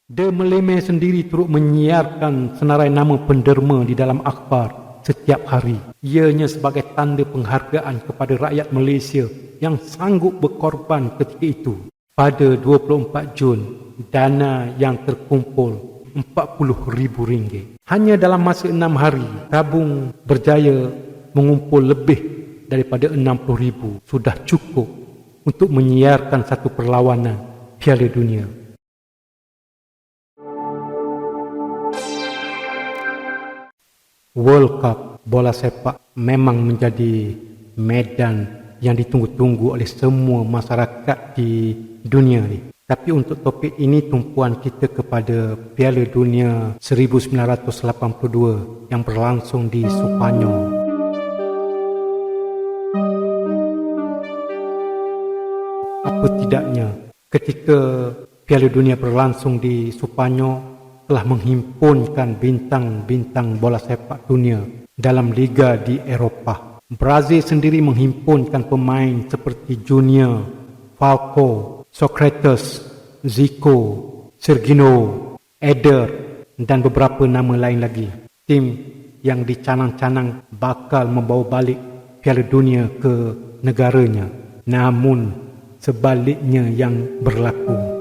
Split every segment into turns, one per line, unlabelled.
The Meleme sendiri turut menyiarkan senarai nama penderma di dalam akhbar setiap hari. Ianya sebagai tanda penghargaan kepada rakyat Malaysia yang sanggup berkorban ketika itu. Pada 24 Jun, dana yang terkumpul RM40,000. Hanya dalam masa 6 hari, tabung berjaya mengumpul lebih daripada RM60,000. Sudah cukup untuk menyiarkan satu perlawanan Piala Dunia. World Cup bola sepak memang menjadi medan yang ditunggu-tunggu oleh semua masyarakat di dunia ni. Tapi untuk topik ini tumpuan kita kepada Piala Dunia 1982 yang berlangsung di Sepanyol. Apa tidaknya ketika Piala Dunia berlangsung di Sepanyol telah menghimpunkan bintang-bintang bola sepak dunia dalam liga di Eropah. Brazil sendiri menghimpunkan pemain seperti Junior, Falco, Socrates, Zico, Sergino, Eder dan beberapa nama lain lagi. Tim yang dicanang-canang bakal membawa balik Piala Dunia ke negaranya. Namun sebaliknya yang berlaku.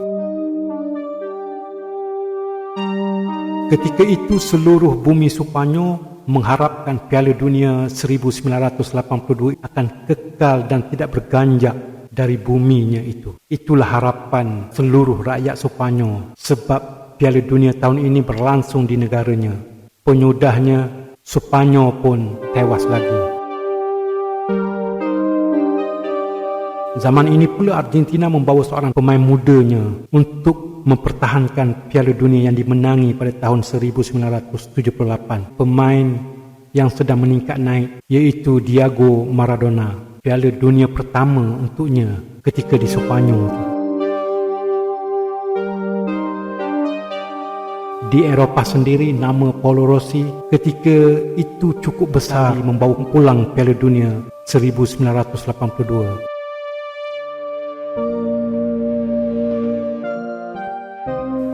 Ketika itu seluruh bumi Sepanyol mengharapkan Piala Dunia 1982 akan kekal dan tidak berganjak dari buminya itu. Itulah harapan seluruh rakyat Sepanyol sebab Piala Dunia tahun ini berlangsung di negaranya. Penyudahnya Sepanyol pun tewas lagi. Zaman ini pula Argentina membawa seorang pemain mudanya untuk mempertahankan Piala Dunia yang dimenangi pada tahun 1978. Pemain yang sedang meningkat naik iaitu Diego Maradona. Piala Dunia pertama untuknya ketika di Sepanyol. Di Eropah sendiri, nama Paolo Rossi ketika itu cukup besar membawa pulang Piala Dunia 1982.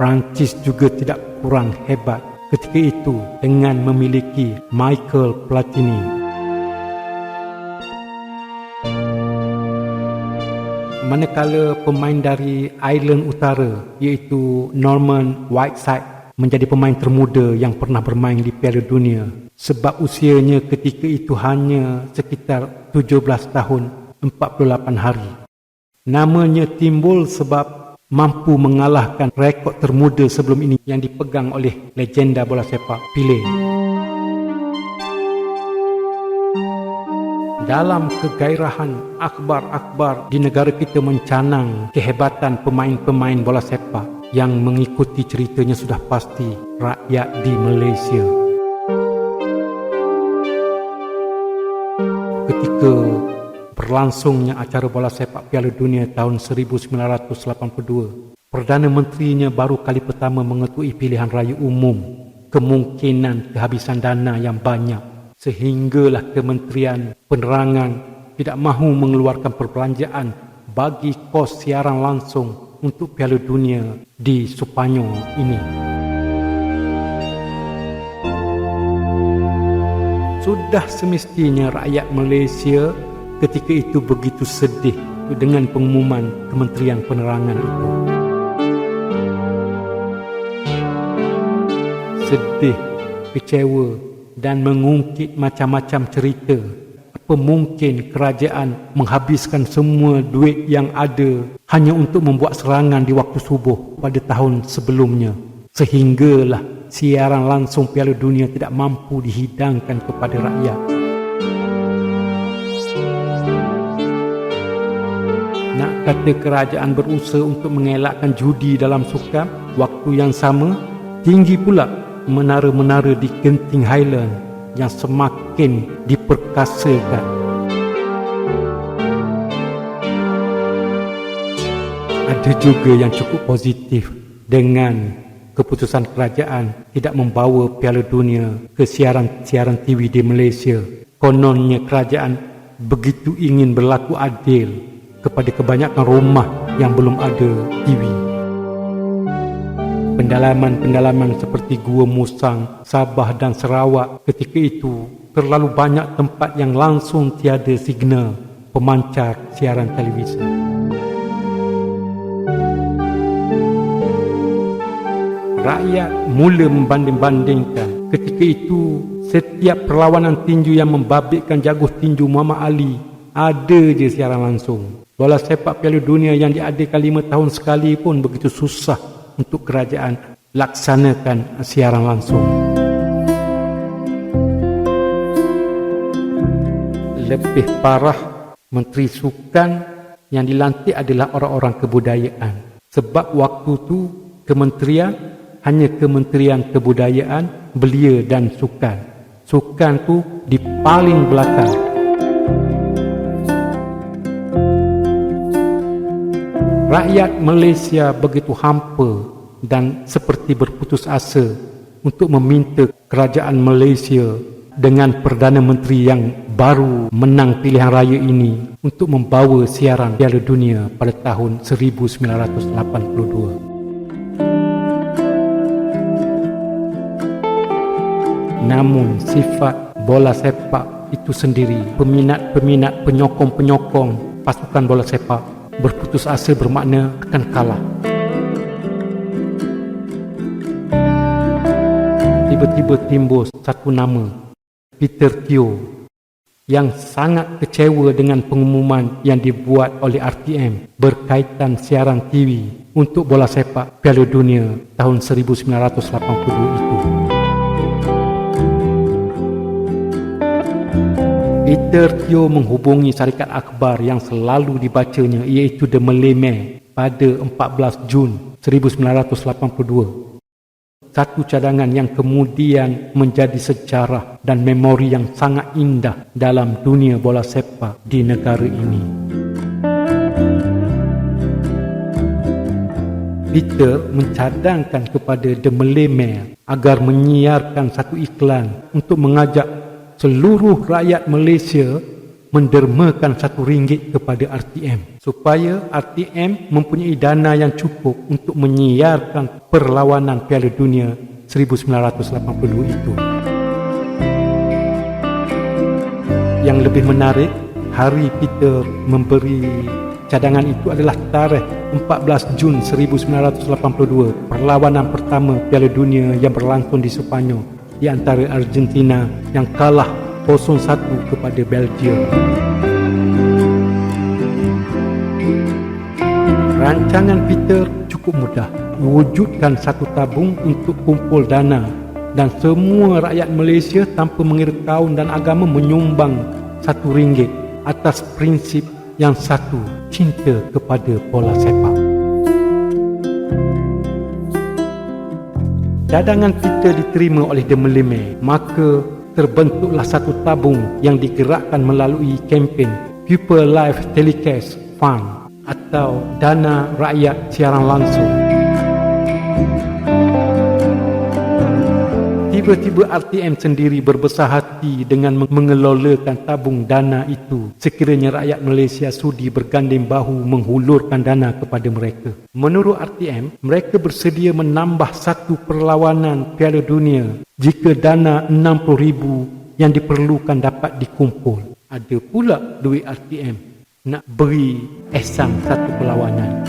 Prancis juga tidak kurang hebat ketika itu dengan memiliki Michael Platini. Manakala pemain dari Ireland Utara iaitu Norman Whiteside menjadi pemain termuda yang pernah bermain di Piala Dunia sebab usianya ketika itu hanya sekitar 17 tahun 48 hari. Namanya timbul sebab mampu mengalahkan rekod termuda sebelum ini yang dipegang oleh legenda bola sepak Pelé. Dalam kegairahan akhbar-akhbar di negara kita mencanang kehebatan pemain-pemain bola sepak yang mengikuti ceritanya sudah pasti rakyat di Malaysia. Ketika berlangsungnya acara bola sepak Piala Dunia tahun 1982, Perdana Menterinya baru kali pertama mengetui pilihan raya umum. Kemungkinan kehabisan dana yang banyak sehinggalah Kementerian Penerangan tidak mahu mengeluarkan perbelanjaan bagi kos siaran langsung untuk Piala Dunia di Sepanyol ini. Sudah semestinya rakyat Malaysia ketika itu begitu sedih dengan pengumuman Kementerian Penerangan itu. Sedih, kecewa dan mengungkit macam-macam cerita. Apa mungkin kerajaan menghabiskan semua duit yang ada hanya untuk membuat serangan di waktu subuh pada tahun sebelumnya, sehinggalah siaran langsung Piala Dunia tidak mampu dihidangkan kepada rakyat. Nak kata kerajaan berusaha untuk mengelakkan judi dalam sukan, waktu yang sama tinggi pula menara-menara di Genting Highland yang semakin diperkasakan. Ada juga yang cukup positif dengan keputusan kerajaan tidak membawa Piala Dunia ke siaran TV di Malaysia. Kononnya kerajaan begitu ingin berlaku adil kepada kebanyakan rumah yang belum ada TV. Pendalaman-pendalaman seperti Gua Musang, Sabah dan Sarawak ketika itu terlalu banyak tempat yang langsung tiada signal pemancar siaran televisi. Rakyat mula membanding-bandingkan. Ketika itu, setiap perlawanan tinju yang membabitkan jaguh tinju Muhammad Ali, ada je siaran langsung. Bola sepak Piala Dunia yang diadakan 5 tahun sekali pun begitu susah untuk kerajaan laksanakan siaran langsung. Lebih parah, Menteri Sukan yang dilantik adalah orang-orang kebudayaan. Sebab waktu tu kementerian hanya Kementerian Kebudayaan, Belia dan Sukan. Sukan tu di paling belakang. Rakyat Malaysia begitu hampa dan seperti berputus asa untuk meminta kerajaan Malaysia dengan Perdana Menteri yang baru menang pilihan raya ini untuk membawa siaran Piala Dunia pada tahun 1982. Namun sifat bola sepak itu sendiri, peminat-peminat, penyokong-penyokong pasukan bola sepak berputus asa bermakna akan kalah. Tiba-tiba timbul satu nama, Peter Teo, yang sangat kecewa dengan pengumuman yang dibuat oleh RTM berkaitan siaran TV untuk bola sepak Piala Dunia tahun 1982 itu. Peter Teo menghubungi syarikat akhbar yang selalu dibacanya, iaitu The Malay Mail, pada 14 Jun 1982. Satu cadangan yang kemudian menjadi sejarah dan memori yang sangat indah dalam dunia bola sepak di negara ini. Peter mencadangkan kepada The Malay Mail agar menyiarkan satu iklan untuk mengajak seluruh rakyat Malaysia mendermakan RM1 kepada RTM supaya RTM mempunyai dana yang cukup untuk menyiarkan perlawanan Piala Dunia 1982 itu. Yang lebih menarik, hari Peter memberi cadangan itu adalah tarikh 14 Jun 1982, perlawanan pertama Piala Dunia yang berlangsung di Sepanyol di antara Argentina yang kalah 0-1 kepada Belgium. Rancangan Peter cukup mudah, mewujudkan satu tabung untuk kumpul dana dan semua rakyat Malaysia tanpa mengira kaum dan agama menyumbang RM1 atas prinsip yang satu, cinta kepada bola sepak. Cadangan Peter diterima oleh The Malay Mail, maka terbentuklah satu tabung yang digerakkan melalui kempen People Live Telecast Fund atau dana rakyat siaran langsung. Tiba-tiba RTM sendiri berbesar hati dengan mengelolakan tabung dana itu sekiranya rakyat Malaysia sudi berganding bahu menghulurkan dana kepada mereka. Menurut RTM, mereka bersedia menambah satu perlawanan Piala Dunia jika dana RM60,000 yang diperlukan dapat dikumpul. Ada pula duit RTM nak beri esam satu perlawanan.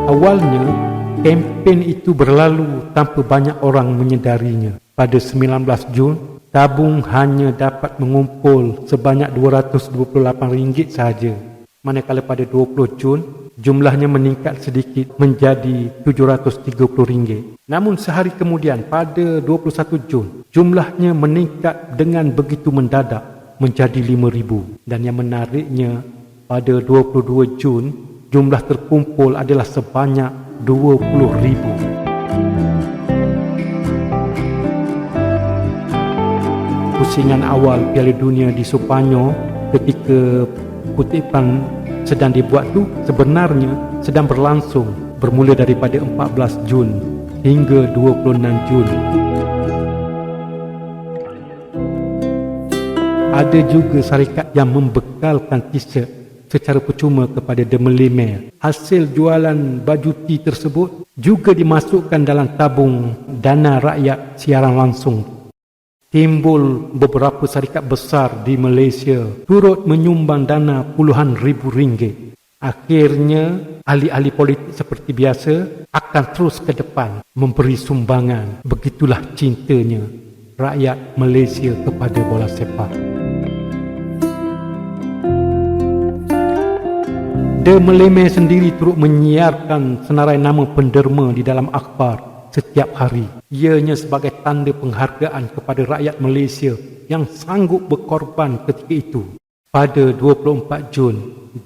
Awalnya, kempen itu berlalu tanpa banyak orang menyedarinya. Pada 19 Jun, tabung hanya dapat mengumpul sebanyak RM228 sahaja. Manakala pada 20 Jun, jumlahnya meningkat sedikit menjadi RM730. Namun sehari kemudian, pada 21 Jun, jumlahnya meningkat dengan begitu mendadak menjadi RM5,000. Dan yang menariknya, pada 22 Jun, jumlah terkumpul adalah sebanyak RM20,000. Pusingan awal Piala Dunia di Sepanyol ketika kutipan sedang dibuat tu sebenarnya sedang berlangsung bermula daripada 14 Jun hingga 26 Jun. Ada juga syarikat yang membekalkan t-shirt secara percuma kepada The Malay Mail. Hasil jualan baju tee tersebut juga dimasukkan dalam tabung dana rakyat siaran langsung. Timbul beberapa syarikat besar di Malaysia turut menyumbang dana puluhan ribu ringgit. Akhirnya, ahli-ahli politik seperti biasa akan terus ke depan memberi sumbangan. Begitulah cintanya rakyat Malaysia kepada bola sepak. The Malay Mail sendiri turut menyiarkan senarai nama penderma di dalam akhbar setiap hari. Ianya sebagai tanda penghargaan kepada rakyat Malaysia yang sanggup berkorban ketika itu. Pada 24 Jun,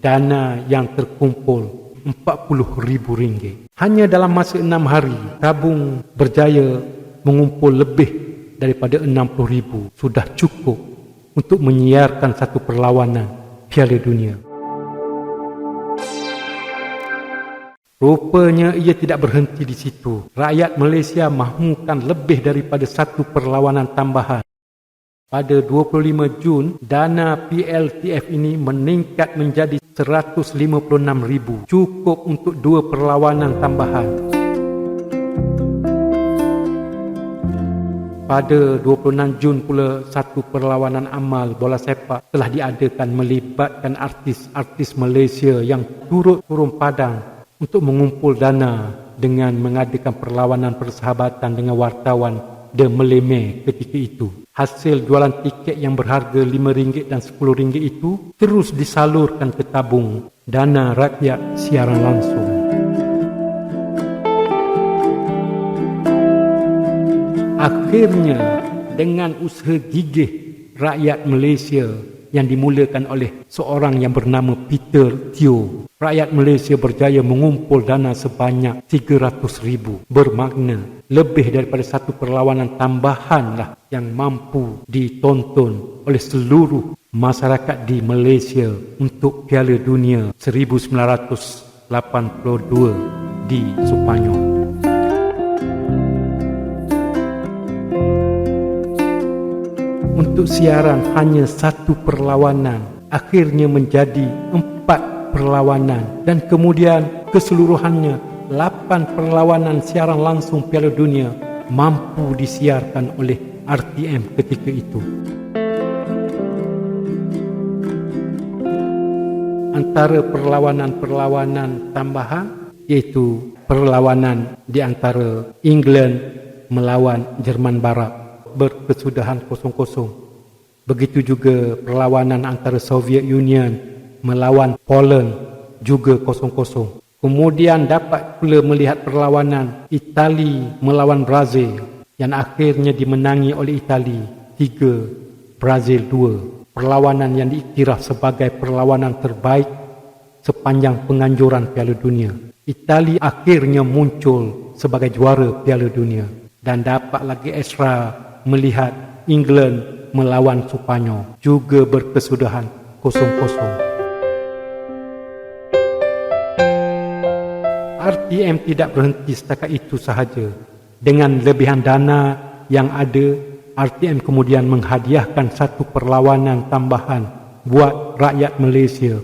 dana yang terkumpul RM40,000. Hanya dalam masa 6 hari, tabung berjaya mengumpul lebih daripada RM60,000. Sudah cukup untuk menyiarkan satu perlawanan Piala Dunia. Rupanya ia tidak berhenti di situ. Rakyat Malaysia mahukan lebih daripada satu perlawanan tambahan. Pada 25 Jun, dana PLTF ini meningkat menjadi RM156,000. Cukup untuk 2 perlawanan tambahan. Pada 26 Jun pula, satu perlawanan amal bola sepak telah diadakan melibatkan artis-artis Malaysia yang turut turun padang untuk mengumpul dana dengan mengadakan perlawanan persahabatan dengan wartawan The Malay Mail ketika itu. Hasil jualan tiket yang berharga RM5 dan RM10 itu terus disalurkan ke tabung dana rakyat siaran langsung. Akhirnya, dengan usaha gigih rakyat Malaysia yang dimulakan oleh seorang yang bernama Peter Teo, rakyat Malaysia berjaya mengumpul dana sebanyak RM300,000. Bermakna lebih daripada satu perlawanan tambahanlah yang mampu ditonton oleh seluruh masyarakat di Malaysia untuk Piala Dunia 1982 di Sepanyol. Untuk siaran hanya satu perlawanan, akhirnya menjadi 4 perlawanan dan kemudian keseluruhannya 8 perlawanan siaran langsung Piala Dunia mampu disiarkan oleh RTM ketika itu. Antara perlawanan-perlawanan tambahan iaitu perlawanan di antara England melawan Jerman Barat berkesudahan 0-0. Begitu juga perlawanan antara Soviet Union melawan Poland juga 0-0. Kemudian dapat pula melihat perlawanan Itali melawan Brazil yang akhirnya dimenangi oleh Itali 3, Brazil 2. Perlawanan yang diiktiraf sebagai perlawanan terbaik sepanjang penganjuran Piala Dunia. Itali akhirnya muncul sebagai juara Piala Dunia dan dapat lagi ekstra melihat England melawan Sepanyol juga berkesudahan 0-0. RTM tidak berhenti setakat itu sahaja. Dengan lebihan dana yang ada, RTM kemudian menghadiahkan satu perlawanan tambahan buat rakyat Malaysia,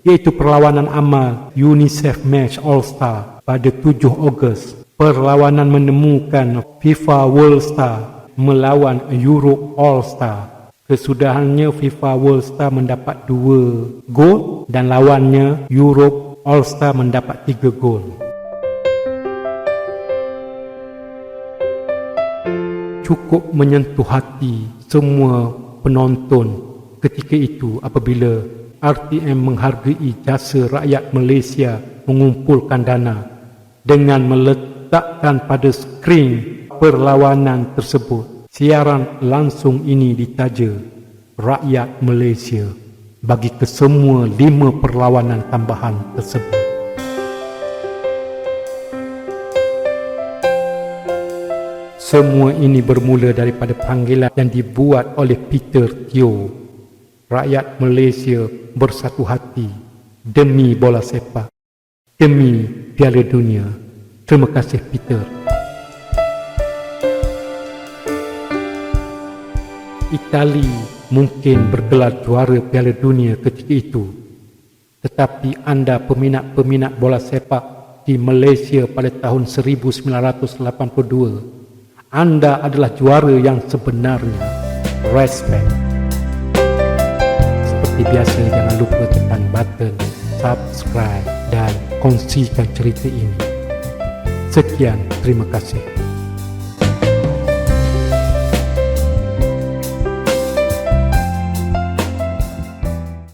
iaitu perlawanan amal UNICEF Match All-Star pada 7 Ogos. Perlawanan menemukan FIFA World Star melawan Europe All-Star. Kesudahannya FIFA World Star mendapat 2 gol dan lawannya Europe All-Star mendapat 3 gol. Cukup menyentuh hati semua penonton ketika itu apabila RTM menghargai jasa rakyat Malaysia mengumpulkan dana dengan meletakkan pada skrin perlawanan tersebut. Siaran langsung ini ditaja Rakyat Malaysia bagi kesemua 5 perlawanan tambahan tersebut. Semua ini bermula daripada panggilan yang dibuat oleh Peter Teo. Rakyat Malaysia bersatu hati demi bola sepak, demi Piala Dunia. Terima kasih Peter. Itali mungkin bergelar juara Piala Dunia ketika itu, Tetapi Anda peminat-peminat bola sepak di Malaysia pada tahun 1982, Anda adalah juara yang sebenarnya. Respect. Seperti biasa, jangan lupa tekan button subscribe dan kongsikan cerita ini. Sekian, terima kasih.